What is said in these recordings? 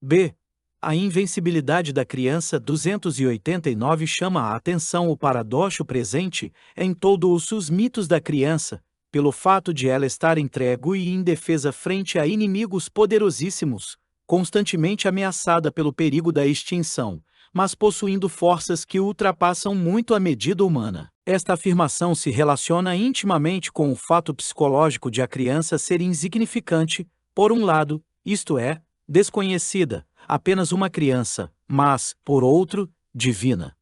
B. A invencibilidade da criança. 289 chama a atenção o paradoxo presente em todos os mitos da criança, pelo fato de ela estar entregue e indefesa frente a inimigos poderosíssimos, constantemente ameaçada pelo perigo da extinção, mas possuindo forças que ultrapassam muito a medida humana. Esta afirmação se relaciona intimamente com o fato psicológico de a criança ser insignificante, por um lado, isto é, desconhecida, apenas uma criança, mas, por outro, divina.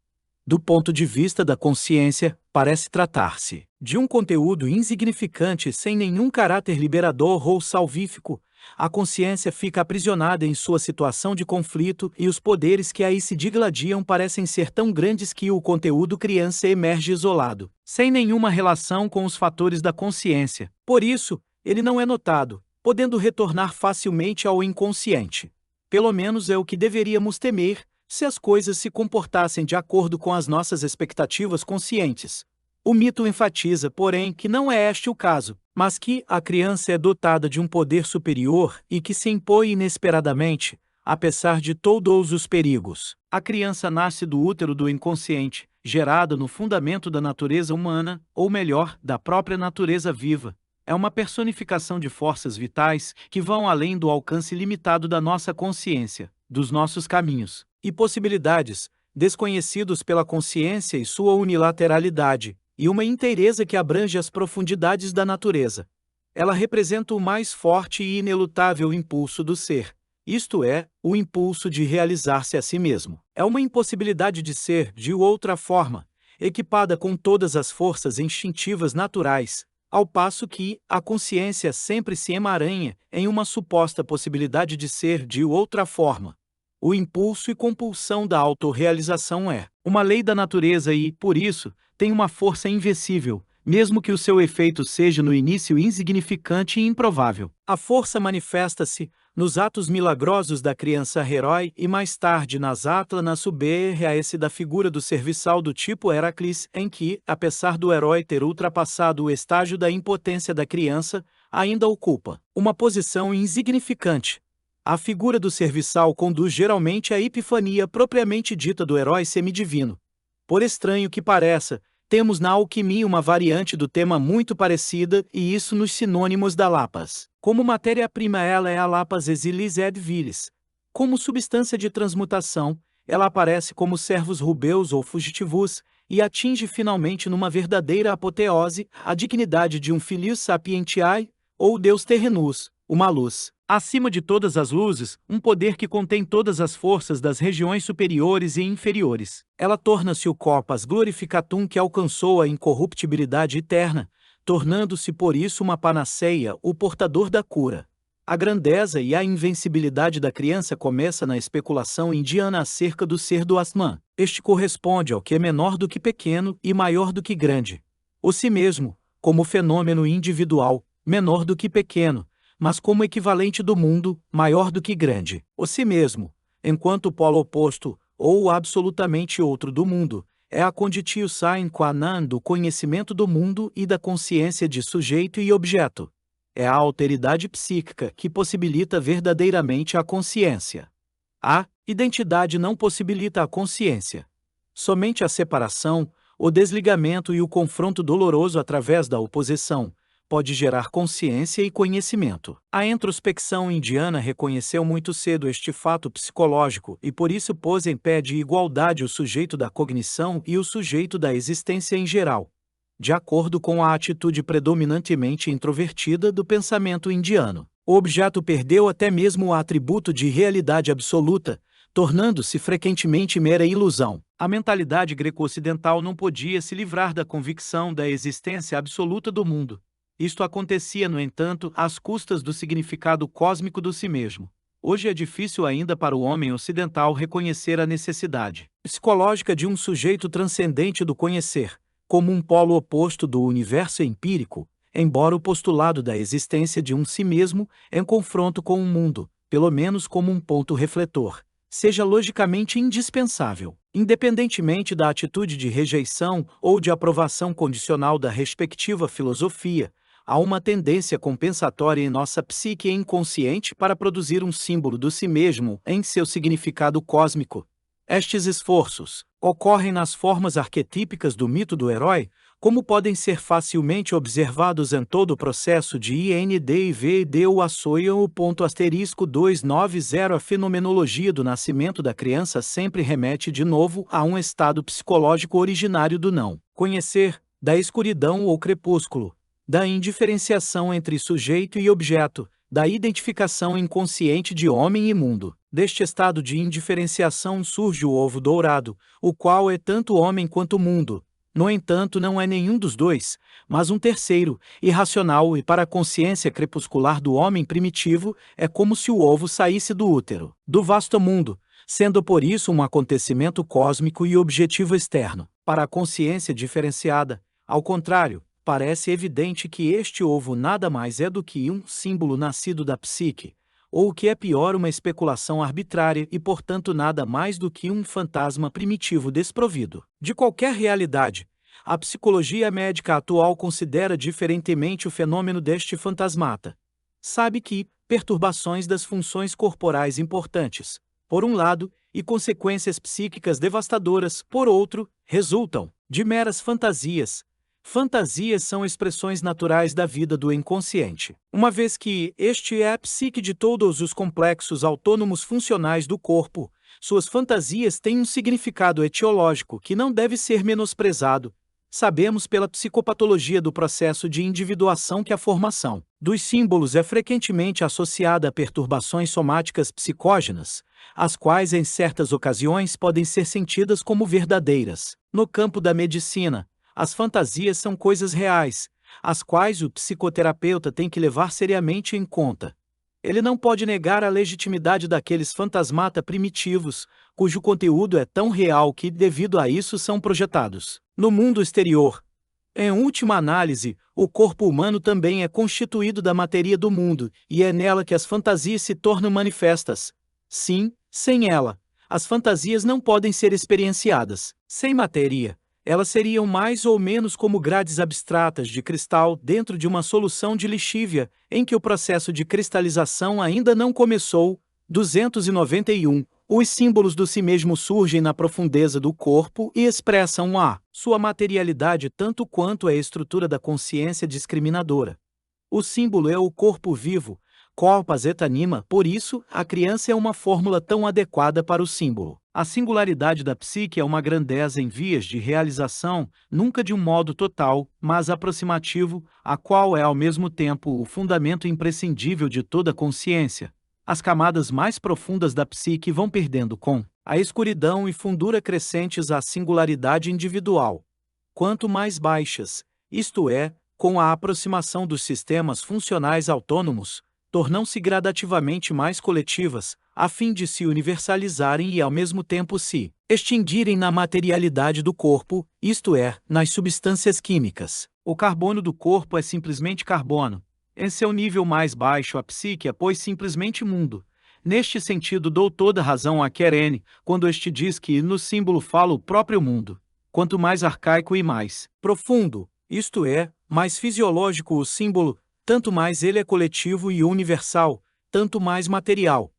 Do ponto de vista da consciência, parece tratar-se de um conteúdo insignificante sem nenhum caráter liberador ou salvífico. A consciência fica aprisionada em sua situação de conflito e os poderes que aí se digladiam parecem ser tão grandes que o conteúdo criança emerge isolado, sem nenhuma relação com os fatores da consciência. Por isso, ele não é notado, podendo retornar facilmente ao inconsciente. Pelo menos é o que deveríamos temer, se as coisas se comportassem de acordo com as nossas expectativas conscientes. O mito enfatiza, porém, que não é este o caso, mas que a criança é dotada de um poder superior e que se impõe inesperadamente, apesar de todos os perigos. A criança nasce do útero do inconsciente, gerada no fundamento da natureza humana, ou melhor, da própria natureza viva. É uma personificação de forças vitais que vão além do alcance limitado da nossa consciência, dos nossos caminhos e possibilidades, desconhecidos pela consciência e sua unilateralidade, e uma inteireza que abrange as profundidades da natureza. Ela representa o mais forte e inelutável impulso do ser, isto é, o impulso de realizar-se a si mesmo. É uma impossibilidade de ser de outra forma, equipada com todas as forças instintivas naturais, ao passo que a consciência sempre se emaranha em uma suposta possibilidade de ser de outra forma. O impulso e compulsão da autorrealização é uma lei da natureza e, por isso, tem uma força invencível, mesmo que o seu efeito seja no início insignificante e improvável. A força manifesta-se nos atos milagrosos da criança herói e mais tarde nas atlas subrs da figura do serviçal do tipo Heracles, em que, apesar do herói ter ultrapassado o estágio da impotência da criança, ainda ocupa uma posição insignificante. A figura do serviçal conduz geralmente à epifania propriamente dita do herói semidivino. Por estranho que pareça, temos na alquimia uma variante do tema muito parecida, e isso nos sinônimos da lapas. Como matéria-prima ela é a lapas exilis et vilis. Como substância de transmutação, ela aparece como servus rubeus ou fugitivus, e atinge finalmente numa verdadeira apoteose a dignidade de um filius sapientiae, ou deus terrenus, uma luz. Acima de todas as luzes, um poder que contém todas as forças das regiões superiores e inferiores. Ela torna-se o corpus glorificatum que alcançou a incorruptibilidade eterna, tornando-se por isso uma panaceia, o portador da cura. A grandeza e a invencibilidade da criança começa na especulação indiana acerca do ser do Atman. Este corresponde ao que é menor do que pequeno e maior do que grande. O si mesmo, como fenômeno individual, menor do que pequeno, mas como equivalente do mundo, maior do que grande. O si mesmo, enquanto polo oposto, ou absolutamente outro do mundo, é a conditio sine qua non do conhecimento do mundo e da consciência de sujeito e objeto. É a alteridade psíquica que possibilita verdadeiramente a consciência. A identidade não possibilita a consciência. Somente a separação, o desligamento e o confronto doloroso através da oposição pode gerar consciência e conhecimento. A introspecção indiana reconheceu muito cedo este fato psicológico e por isso pôs em pé de igualdade o sujeito da cognição e o sujeito da existência em geral, de acordo com a atitude predominantemente introvertida do pensamento indiano. O objeto perdeu até mesmo o atributo de realidade absoluta, tornando-se frequentemente mera ilusão. A mentalidade greco-ocidental não podia se livrar da convicção da existência absoluta do mundo. Isto acontecia, no entanto, às custas do significado cósmico do si mesmo. Hoje é difícil ainda para o homem ocidental reconhecer a necessidade psicológica de um sujeito transcendente do conhecer, como um polo oposto do universo empírico, embora o postulado da existência de um si mesmo, em confronto com o mundo, pelo menos como um ponto refletor, seja logicamente indispensável. Independentemente da atitude de rejeição ou de aprovação condicional da respectiva filosofia, há uma tendência compensatória em nossa psique inconsciente para produzir um símbolo do si mesmo em seu significado cósmico. Estes esforços ocorrem nas formas arquetípicas do mito do herói, como podem ser facilmente observados em todo o processo de INDIVD ou açoia o ponto asterisco 290. A fenomenologia do nascimento da criança sempre remete de novo a um estado psicológico originário do não conhecer, da escuridão ou crepúsculo, da indiferenciação entre sujeito e objeto, da identificação inconsciente de homem e mundo. Deste estado de indiferenciação surge o ovo dourado, o qual é tanto homem quanto mundo. No entanto, não é nenhum dos dois, mas um terceiro, irracional, e para a consciência crepuscular do homem primitivo, é como se o ovo saísse do útero, do vasto mundo, sendo por isso um acontecimento cósmico e objetivo externo. Para a consciência diferenciada, ao contrário, parece evidente que este ovo nada mais é do que um símbolo nascido da psique, ou o que é pior, uma especulação arbitrária e, portanto, nada mais do que um fantasma primitivo desprovido de qualquer realidade. A psicologia médica atual considera diferentemente o fenômeno deste fantasmata. Sabe que perturbações das funções corporais importantes, por um lado, e consequências psíquicas devastadoras, por outro, resultam de meras fantasias. Fantasias são expressões naturais da vida do inconsciente, uma vez que este é a psique de todos os complexos autônomos funcionais do corpo. Suas fantasias têm um significado etiológico que não deve ser menosprezado. Sabemos pela psicopatologia do processo de individuação que a formação dos símbolos é frequentemente associada a perturbações somáticas psicógenas, as quais em certas ocasiões podem ser sentidas como verdadeiras. No campo da medicina, as fantasias são coisas reais, as quais o psicoterapeuta tem que levar seriamente em conta. Ele não pode negar a legitimidade daqueles fantasmata primitivos, cujo conteúdo é tão real que, devido a isso, são projetados no mundo exterior. Em última análise, o corpo humano também é constituído da matéria do mundo, e é nela que as fantasias se tornam manifestas. Sim, sem ela, as fantasias não podem ser experienciadas. Sem matéria, elas seriam mais ou menos como grades abstratas de cristal dentro de uma solução de lixívia, em que o processo de cristalização ainda não começou. 291. Os símbolos do si mesmo surgem na profundeza do corpo e expressam sua materialidade tanto quanto a estrutura da consciência discriminadora. O símbolo é o corpo vivo, corpus et anima, por isso, a criança é uma fórmula tão adequada para o símbolo. A singularidade da psique é uma grandeza em vias de realização, nunca de um modo total, mas aproximativo, a qual é ao mesmo tempo o fundamento imprescindível de toda consciência. As camadas mais profundas da psique vão perdendo com a escuridão e fundura crescentes a singularidade individual. Quanto mais baixas, isto é, com a aproximação dos sistemas funcionais autônomos, tornam-se gradativamente mais coletivas, a fim de se universalizarem e ao mesmo tempo se extinguirem na materialidade do corpo, isto é, nas substâncias químicas. O carbono do corpo é simplesmente carbono. Em seu nível mais baixo, a psique é, pois, simplesmente mundo. Neste sentido, dou toda razão a Querene, quando este diz que no símbolo fala o próprio mundo. Quanto mais arcaico e mais profundo, isto é, mais fisiológico o símbolo, tanto mais ele é coletivo e universal, tanto mais material.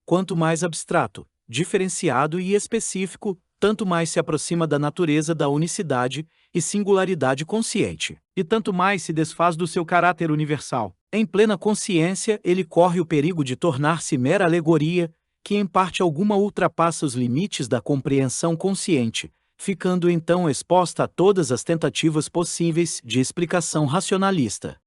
Quanto mais abstrato, diferenciado e específico, tanto mais se aproxima da natureza da unicidade e singularidade consciente, e tanto mais se desfaz do seu caráter universal. Em plena consciência, ele corre o perigo de tornar-se mera alegoria, que em parte alguma ultrapassa os limites da compreensão consciente, ficando então exposta a todas as tentativas possíveis de explicação racionalista.